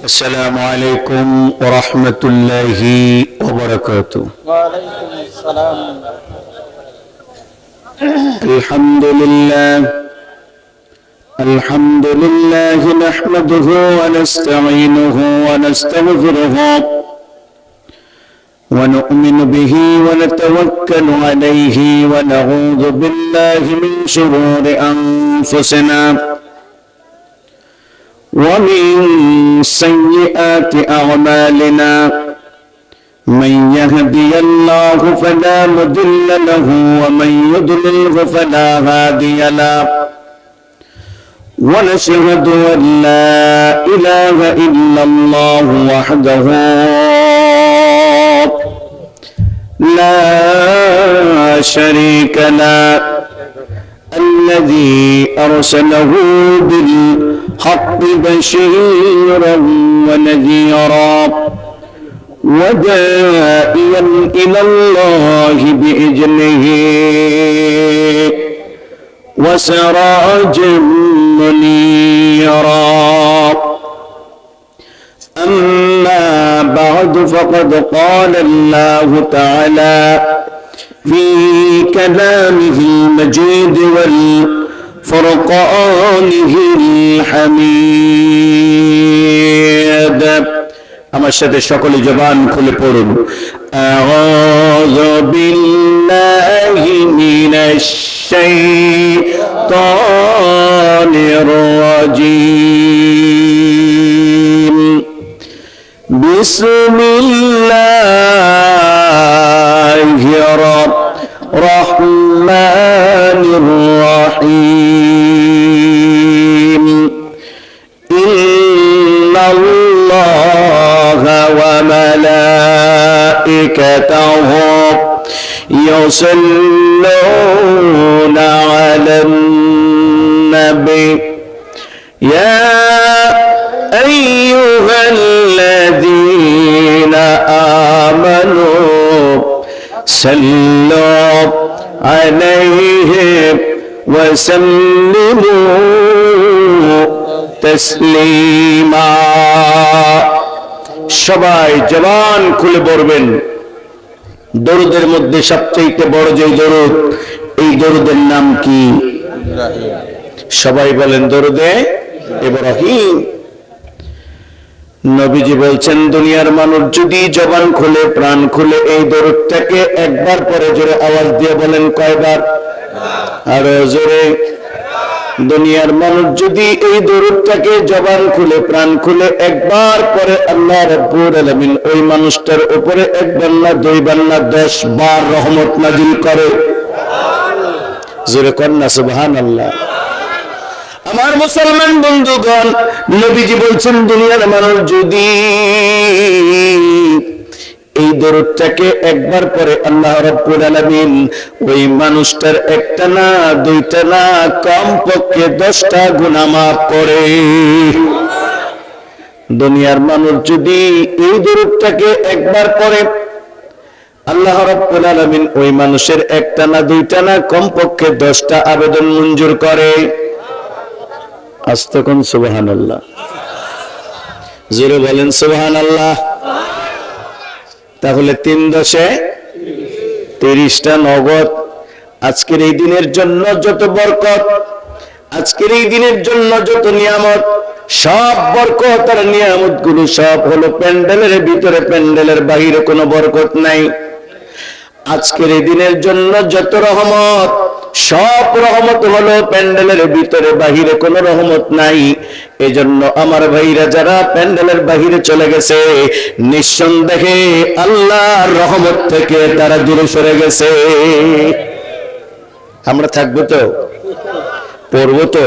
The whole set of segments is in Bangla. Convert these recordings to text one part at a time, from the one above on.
السلام عليكم ورحمة الله وبركاته. وعليكم السلام. الحمد لله نحمده ونستعينه ونستغفره ونؤمن به ونتوكل عليه ونعوذ بالله من شرور أنفسنا ومن سيئات أعمالنا. من يهدي الله فلا مضل له ومن يضلله فلا هادي له. ونشهد أن لا إله إلا الله وحده لا شريك له الذي أرسله بالحق بشيرا ونذيرا وداعيا إلى الله بإذنه وسراجا منيرا. أما بعد فقد قال الله تعالى في كلامه المجيد والفرقانه الحميد. আমার সাথে সকলে জবান খুলে পড়ুন, আউযু বিল্লাহি মিনাশ শাইতানির রাজীম। বিসমিল্লাহির রহমানির রহিম। ইন্নাল্লাহা ওয়া মালাইকাতাহু ইউসাল্লুনা আলান নবী ইয়া আইয়ুহাল্লাযীনা আমানু সাল্লু আলাইহি ওয়া সাল্লিমু তাসলিমা। সবাই জবান খুলে পড়বেন। দরুদের মধ্যে সবচেয়ে বড় যে দরুদ, এই দরুদের নাম কি? সবাই বলেন, দরুদে ইব্রাহিম। নবীজি বলছেন, দুনিয়ার মানুষ যদি জবান খুলে প্রাণ খুলে এই দরুদটাকে একবার পরে জোরে আওয়াজ দিয়ে বলেন, কয়বার? আরো জোরে। দুনিয়ার মানুষ যদি এই দরুদটাকে জবান খুলে প্রাণ খুলে একবার পরে আল্লাহ রাব্বুল আলামিন ওই মানুষটার উপরে একবার না দুইবার না 10 বার রহমত নাজিল করে। জোরে কন্যা সুবহানাল্লাহ। আমার মুসলমান বন্ধুগণ, নবীজি বলছেন, দুনিয়ার মানুষ যদি এই দরুদটাকে একবার পরে আল্লাহ রাব্বুল আলামিন ওই মানুষটার একটা না দুইটা না কমপক্ষে 10টা গুনাহ মাফ করে। দুনিয়ার মানুষ যদি এই দরুদটাকে একবার পরে আল্লাহ রাব্বুল আলামিন ওই মানুষের একটা না দুইটা না কমপক্ষে 10টা আবেদন মঞ্জুর করে। আস্তে কোন সুবহানাল্লাহ, জোরে বলেন সুবহানাল্লাহ। তাহলে 3 10 30টা নগদ। আজকের এই দিনের জন্য যত বরকত, আজকের এই দিনের জন্য যত নিয়ামত, সব বরকত আর নিয়ামত গুলো সব হলো প্যান্ডেলের ভিতরে, প্যান্ডেলের বাহিরে কোনো বরকত নাই। আজকের এই দিনের জন্য যত রহমত, সব রহমত হলো প্যান্ডেলের ভিতরে, বাহিরে কোনো রহমত নাই। এজন্য আমার ভাইরা যারা প্যান্ডেলের বাহিরে চলে গেছে, নিঃসন্দেহে আল্লাহর রহমত থেকে তারা দূরে সরে গেছে। আমরা থাকবো তো, পড়বো তো,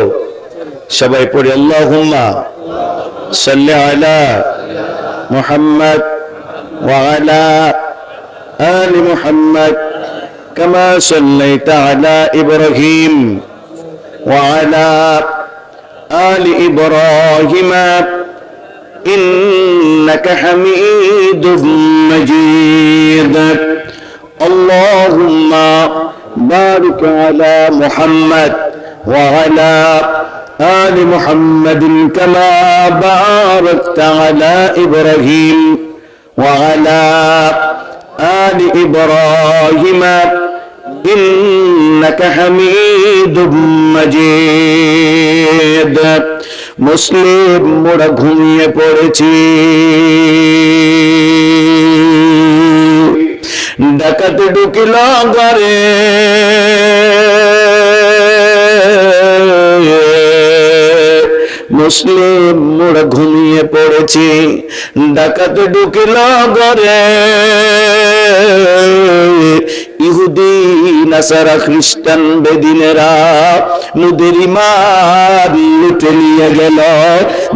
সবাই পড়ি আল্লাহুম্মা সাল্লি আলা মুহাম্মদ ওয়া আলা আলি মুহাম্মদ কামা সাল্লাইতা আলা ইব্রাহিম ওয়া আলা আলি ইব্রাহিম ইন্নাকা হামিদুম মাজিদ। আল্লাহুম্মা বারিক আলা মুহাম্মদ وعلى آل محمد كما باركت على إبراهيم وعلى آل إبراهيم إنك حميد مجيد মুসলিম মোরা ঘুমিয়ে পড়েছি ডাকাতে ঢুকিল ঘরে মুসলিম মোরা ঘুমিয়ে পড়েছি ডাকাতে ঢুকিল ঘরে ইহুদি নাসারা খ্রিস্টান বেদিনেরা মুদের ইমান লুটে নিয়ে গেল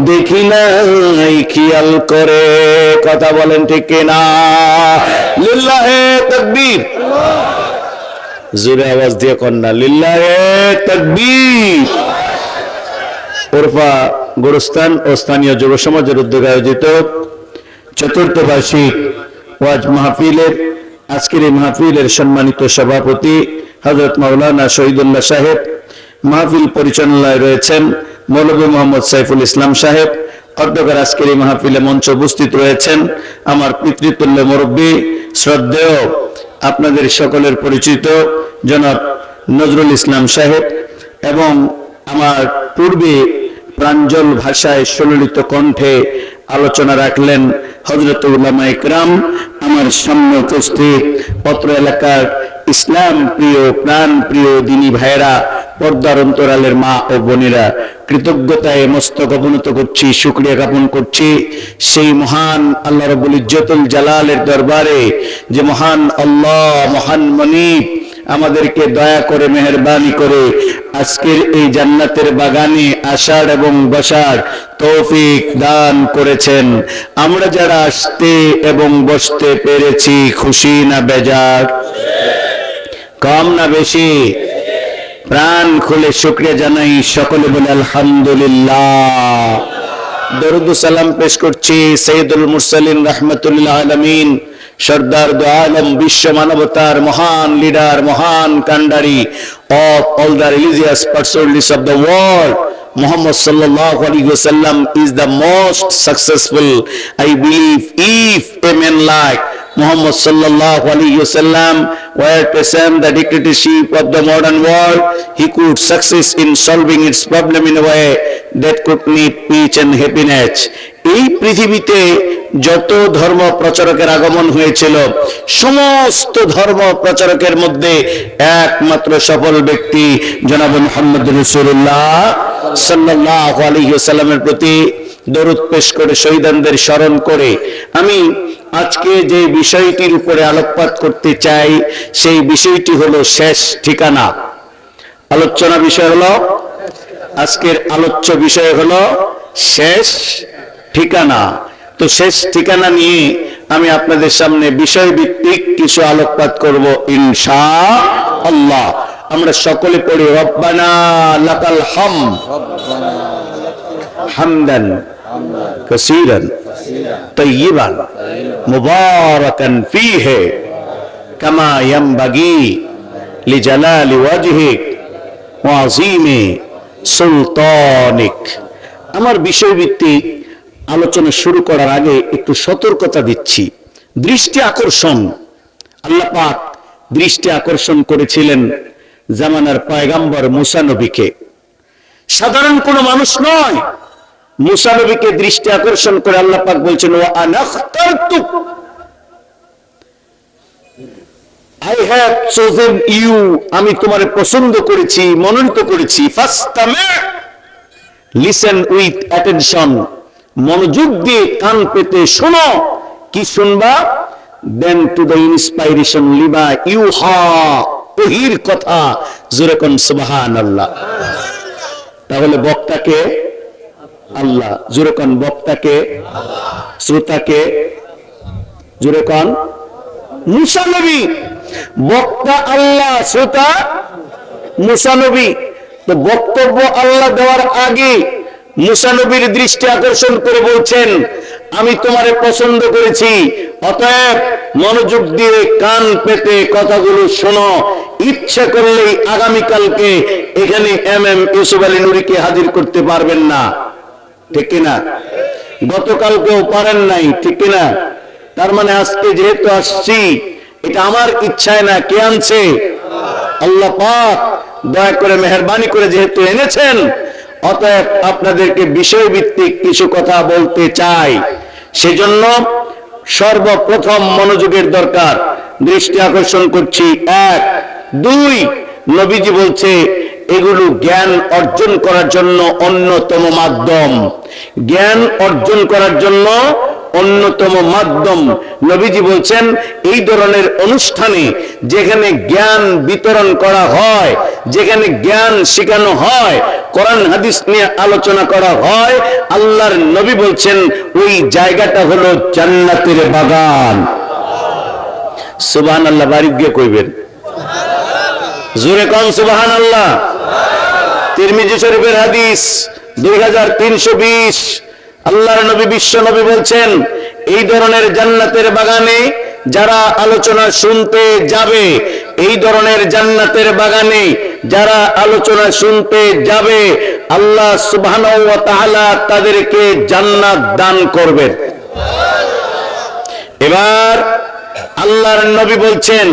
দেখি নাই খেয়াল করে কথা বলেন ঠিক কিনা লিল্লাহে তাকবীর জোরে আওয়াজ দিয়ে কন্যা লিল্লাহে তাকবীর ওরফা গোরস্থান ও স্থানীয় যুব সমাজের উদ্যোগে আয়োজিত চতুর্থ বার্ষিক ওয়াজ মাহফিলের আজকের এই মাহফিলের সম্মানিত সভাপতি হযরত মাওলানা শহীদুল্লাহ সাহেব, মাহফিল পরিচালনায় রয়েছেন মৌলভী মোহাম্মদ সাইফুল ইসলাম সাহেব, অধ্যক্ষের আজকের এই মাহফিলে মঞ্চে উপস্থিত রয়েছেন আমার পিতৃতুল্য মুরব্বী শ্রদ্ধেয় আপনাদের সকলের পরিচিত জনাব নজরুল ইসলাম সাহেব এবং আমার পূর্বে প্রাঞ্জল ভাষায় সুললিত কণ্ঠে আলোচনা রাখলেন হযরত উলামা ইকরাম, আমার সামনে উপস্থিত পত্র এলাকার ইসলাম প্রিয় প্রাণ প্রিয় দিনী ভাইয়েরা, পর্দার অন্তরালের মা ও বোনেরা, কৃতজ্ঞতায় মস্তক অবনত করছি, শুকরিয়া জ্ঞাপন করছি সেই মহান আল্লাহ রাব্বুল ইজ্জতুল জালালের দরবারে যে মহান আল্লাহ মহান মনিব আমাদেরকে দয়া করে মেহেরবানি করে আজকের এই জান্নাতের বাগানে আসার এবং বসার তৌফিক দান করেছেন। আমরা যারা আসতে এবং বসতে পেরেছি খুশি না বেজার, কম না বেশি, প্রাণ খুলে শুকরিয়া জানাই, সকলে বলে আলহামদুলিল্লাহ। দরুদ ও সালাম পেশ করছি সৈয়দুল মুরসালিন রাহমাতুল্লিল আলামিন, সর্দার দু আলম, বিশ্ব মানবতার মহান লিডার, মহান কান্ডারি of all the religious personalities of the world. Muhammad sallallahu alaihi wasallam is the most successful. I believe if a man like Muhammad sallallahu alaihi wasallam were to assume the dictatorship of the modern world, he could success in solving its problem in a way that could meet peace and happiness. এই পৃথিবীতে যত ধর্ম প্রচারকের আগমন হয়েছিল, সমস্ত ধর্ম প্রচারকের মধ্যে একমাত্র সফল ব্যক্তি জনাব মুহাম্মদ রাসূলুল্লাহ সাল্লাল্লাহু আলাইহি ওয়াসাল্লামের প্রতি দরুদ পেশ করে শহীদানদের স্মরণ করে আমি আজকে যে বিষয়টির উপরে আলোকপাত করতে চাই সেই বিষয়টি হলো শেষ ঠিকানা। আলোচনা বিষয় হলো, আজকের আলোচ্য বিষয় হলো শেষ ঠিকানা। তো শেষ ঠিকানা নিয়ে আমি আপনাদের সামনে বিষয় ভিত্তিক কিছু আলোকপাত করব ইনশাআল্লাহ। আমরা সকলে পড়ি রব্বানা লাকাল হামদ হামদান কাসীরান তাইয়িবান মুবারাকান ফীহি কামা ইয়ানবাগী লিজালালি ওয়াজহিক ওয়া আযীমি সুলতানিক। আমার বিষয়ভিত্তিক আলোচনা শুরু করার আগে একটু সতর্কতা দিচ্ছি। দৃষ্টি আকর্ষণ, আল্লাহ পাক দৃষ্টি আকর্ষণ করেছিলেন জামানার পয়গম্বর মুসা নবীকে। সাধারণ কোন মানুষ নয়, মুসা নবীকে দৃষ্টি আকর্ষণ করে আল্লাহ পাক বলছেন ওয়া আনাখতারতুক, I have chosen you, আমি তোমারে পছন্দ করেছি, মনোনীত করেছি। ফাস্তামি', listen with attention, মনোযোগ দিয়ে কান পেতে শোনো। কি শুনবা? দেন টু দ্য ইন্সপাইরেশন লিবা ইউহা, ওহির কথা। জোরে কোন সুবহানাল্লাহ। তাহলে বক্তাকে আল্লাহ, জোরে কোন বক্তাকে, শ্রোতাকে জোরে কোন মুসা নবী। বক্তা আল্লাহ, শ্রোতা মুসা নবী। তো বক্তব্য আল্লাহ দেওয়ার আগে মুসা নবীর দৃষ্টি আকর্ষণ করে বলছেন আমি তোমারে পছন্দ করেছি, অতএব মনোযোগ দিয়ে কান পেতে কথাগুলো শোনো। ইচ্ছা করলেই আগামীকালকে এখানে এম ইউসুফ আলী নুরীকে হাজির করতে পারবেন না, ঠিক কিনা? গতকালকেও পারেন নাই, ঠিক কিনা? তার মানে আজকে যেহেতু আসছি, এটা আমার ইচ্ছায় না, কে আনছে? আল্লাহ পাক দয়া করে মেহেরবানি করে যেহেতু এনেছেন, অতএব আপনাদেরকে বিষয়ভিত্তিক কিছু কথা বলতে চাই। সেজন্য সর্বপ্রথম মনোযোগের দরকার। দৃষ্টি আকর্ষণ করছি। 1, 2, নবীজি বলছে এগুলো জ্ঞান অর্জন করার জন্য অন্যতম মাধ্যম। জ্ঞান অর্জন করার জন্য অন্যতম মাধ্যম। নবীজি বলছেন এই ধরনের অনুষ্ঠানে যেখানে জ্ঞান বিতরণ করা হয়, যেখানে জ্ঞান শেখানো হয়, কোরআন হাদিস নিয়ে আলোচনা করা হয়, আল্লাহর নবী বলছেন ওই জায়গাটা হলো জান্নাতের বাগান। সুবহানাল্লাহ, বাড়ি গিয়ে কইবেন, জোরে কোন সুবহানাল্লাহ। তিরমিজি শরীফের হাদিস 2320, আল্লাহর নবী বিশ্ব নবী বলছেন এই ধরনের জান্নাতের বাগানে যারা আলোচনা শুনতে যাবে, এই ধরনের জান্নাতের বাগানে যারা আলোচনা শুনতে যাবে, আল্লাহ সুবহানাহু ওয়া তাআলা তাদেরকে জান্নাত দান করবেন। এবার আল্লাহর নবী বলছেন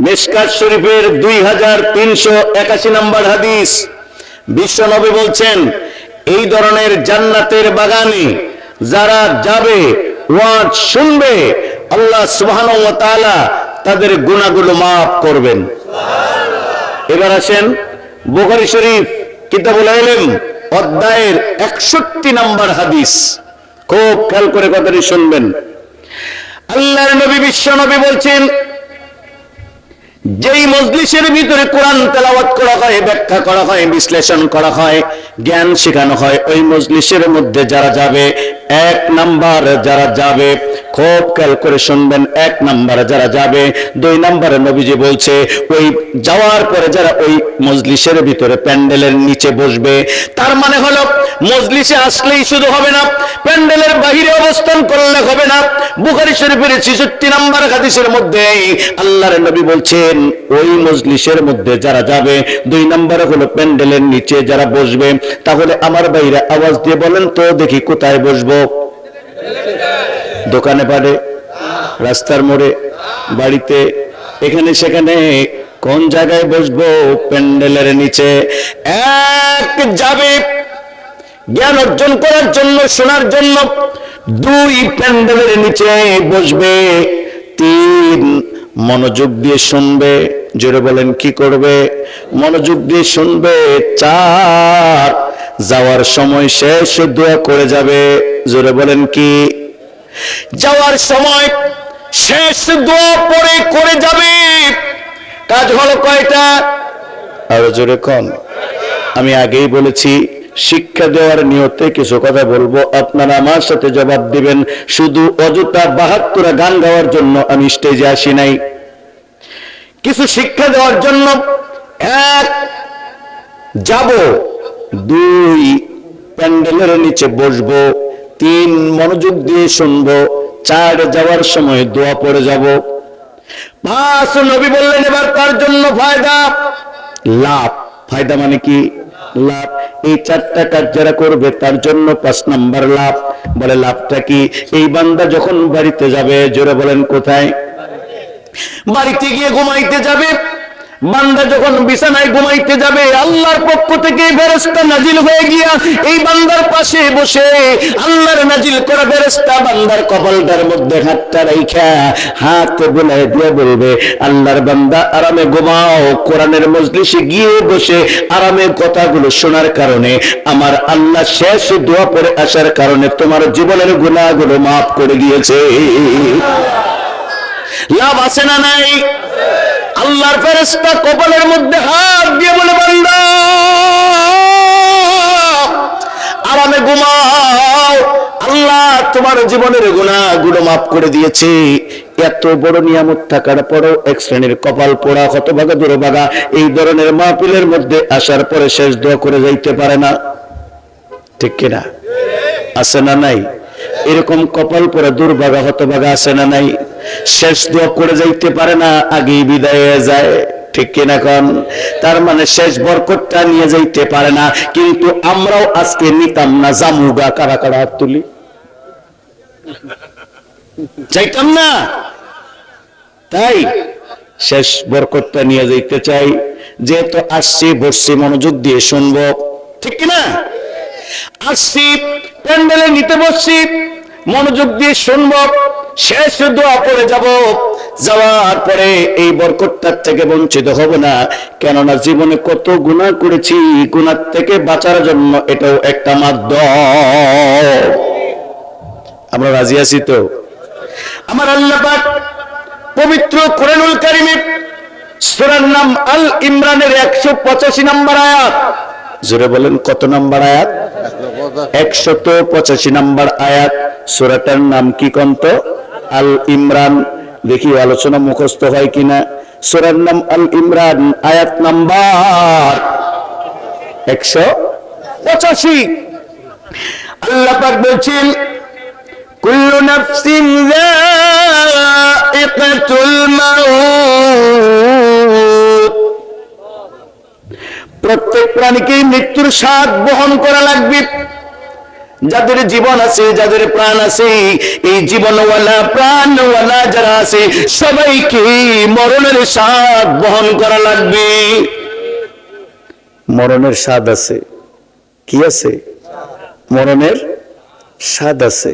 মিশকাত শরীফের 2381 নম্বর হাদিস, বিশ্ব নবী বলছেন এই ধরনের জান্নাতের বাগানে যারা যাবে, ওয়াজ শুনবে, আল্লাহ সুবহানাহু ওয়া তাআলা তাদের গুনাহগুলো মাফ করবেন। এবার আসেন বুখারী শরীফ কিতাবুল ইলম অধ্যায়ের 61 নম্বর হাদিস, খুব খেয়াল করে কথাটি শুনবেন। আল্লাহর নবী বিশ্ব নবী বলছেন যেই মজলিসের ভিতরে কোরআন তেলাওয়াত করা হয়, ব্যাখ্যা করা হয়, বিশ্লেষণ করা হয়, জ্ঞান শেখানো হয়, ওই মজলিসের মধ্যে যারা যাবে, 1 নাম্বার যারা যাবে, খুব খেয়াল করে শুনবেন, 1 নাম্বার যারা যাবে, 2 নাম্বারে নবীজি বলছে ওই যাওয়ার পরে যারা ওই মজলিসের ভিতরে প্যান্ডেলের নিচে বসবে, তার মানে হলো মজলিসে আসলেই শুধু হবে না, প্যান্ডেলের বাহিরে অবস্থান করলে হবে না। বুখারী শরীফের 66 নম্বর হাদিসের মধ্যে আল্লাহর নবী বলছেন ওই মজলিসের মধ্যে যারা যাবে, 2 নম্বরে হলো প্যান্ডেলের নিচে যারা বসবে। তাহলে আমার ভাইরা আওয়াজ দিয়ে বলেন তো দেখি, কোথায় বসবো? দোকানে পারে, রাস্তার মোড়ে, বাড়িতে, এখানে সেখানে, কোন জায়গায় বসবো? প্যান্ডেলের নিচে। 1 যাবে জ্ঞান অর্জন করার জন্য, শোনার জন্য, 2 প্যান্ডেলের নিচে বসবে, 3 মনোযোগ দিয়ে শুনবে। জোরে বলেন কি করবে? মনোযোগ দিয়ে শুনবে। 4 যাওয়ার সময় শেষ দোয়া করে যাবে। জোরে বলেন কি? যাওয়ার সময় শেষ দোয়া পড়ে করে যাবে। কাজ হলো কয়টা? আরো জোরে কোন? আমি আগেই বলেছি শিক্ষা দেওয়ার নিয়তে কিছু কথা বলবো, আপনারা আমার সাথে জবাব দিবেন। শুধু অযথা 72 গান গাওয়ার জন্য আমি স্টেজে আসি নাই, কিছু শিক্ষা দেওয়ার জন্য। 1 যাব, 2 প্যান্ডেলের নিচে বসবো, 3 মনোযোগ দিয়ে শুনবো, 4 যাওয়ার সময় দোয়া পড়ে যাব। 5 নবী বললেন এবার তার জন্য ফায়দা, লাভ। ফায়দা মানে কি? লাভ। এই 4টা কাজ যারা করবে তার জন্য 5 নাম্বার লাভ। বলে লাভটা কি? এই বান্দা যখন বাড়িতে যাবে, জোরে বলেন কোথায়? বাড়িতে গিয়ে ঘুমাইতে যাবে, বান্দা যখন বিছানায় ঘুমাইতে যাবে, আল্লাহর পক্ষ থেকে ফেরেশতা নাজিল হয়ে গিয়া এই বান্দার পাশে বসে আল্লাহর নাজিল করা ফেরেশতা বান্দার কপালটার মধ্যে হাতটা রাইখা হাত বুলায় দিয়ে বলবে, আল্লাহর বান্দা আরামে ঘুমাও। কোরআনের মজলিসে গিয়ে বসে আরামে কথাগুলো শোনার কারণে, আমার আল্লাহ শেষ দোয়া পড়ে আসার কারণে তোমার জীবনের গুনাহগুলো মাফ করে দিয়েছে। লাভ আছে না নাই? আল্লাহর ফেরেশতা কপালের মধ্যে হাত দিয়ে বলে, বান্দা আরামে ঘুমাও, আল্লাহ তোমার জীবনের গুনাহগুলো মাফ করে দিয়েছে। এত বড় নিয়ামত থাকার পরেও 1 শ্রেণীর কপাল পোড়া, হতভাগা দুর্ভাগা এই ধরনের মাহফিলের মধ্যে আসার পরে শেষ দোয়া করে যাইতে পারে না, ঠিক কিনা? আছে না নাই? এরকম কপাল পরে দুর্ভাগা হতভাগা আছে না নাই? শেষ দোয়া করে যাইতে পারে না, আগেই বিদায় হয়ে যায়, ঠিক কিনা কোন? তার মানে শেষ বরকতটা নিয়ে যাইতে পারে না। কিন্তু আমরাও আজকে নিতাম না জামুগা, কারা কারা হাত তুলি? চাইতাম না, তাই শেষ বরকতটা নিয়ে যাইতে চাই। যেহেতু আসছি বসছি, মনোযোগ দিয়ে শুনবো, ঠিক কিনা? আসছি প্যান্ডেলে নিতে বসছি, মনোযোগ দিয়ে শুনবো, শেষ দোয়া পড়ে যাব। যাওয়ার পরে এই বরকতটার থেকে বঞ্চিত হব না, কেননা জীবনে কত গুনাহ করেছি, গুনাহ থেকে বাঁচার জন্য এটাও একটা মাধ্যম। আমরা রাজি আছি তো? আমার আল্লাহ পাক পবিত্র কোরআনুল কারীমে সূরার নাম আল ইমরানের 185 নম্বর আয়াত, জোরে বলেন কত নম্বর আয়াত? 185 নম্বর আয়াত। সূরাটার নাম কি কন্ত? আল ইমরান। দেখি আলোচনা মুখস্থ হয় কিনা। সূরার নাম আল ইমরান, আয়াত নাম্বার 185। আল্লাহ পাক বলছেন, কুল্লু নাফসিন যায়িকাতুল মাউত, প্রত্যেক প্রাণীকে মৃত্যুর স্বাদ বহন করা লাগবে। যাদের জীবন আছে, যাদের প্রাণ আছে, এই জীবনওয়ালা প্রাণওয়ালা যারা আছে, সবাইকে মরণের স্বাদ বহন করা লাগবে। মরণের স্বাদ আছে, কি আছে? মরণের স্বাদ আছে।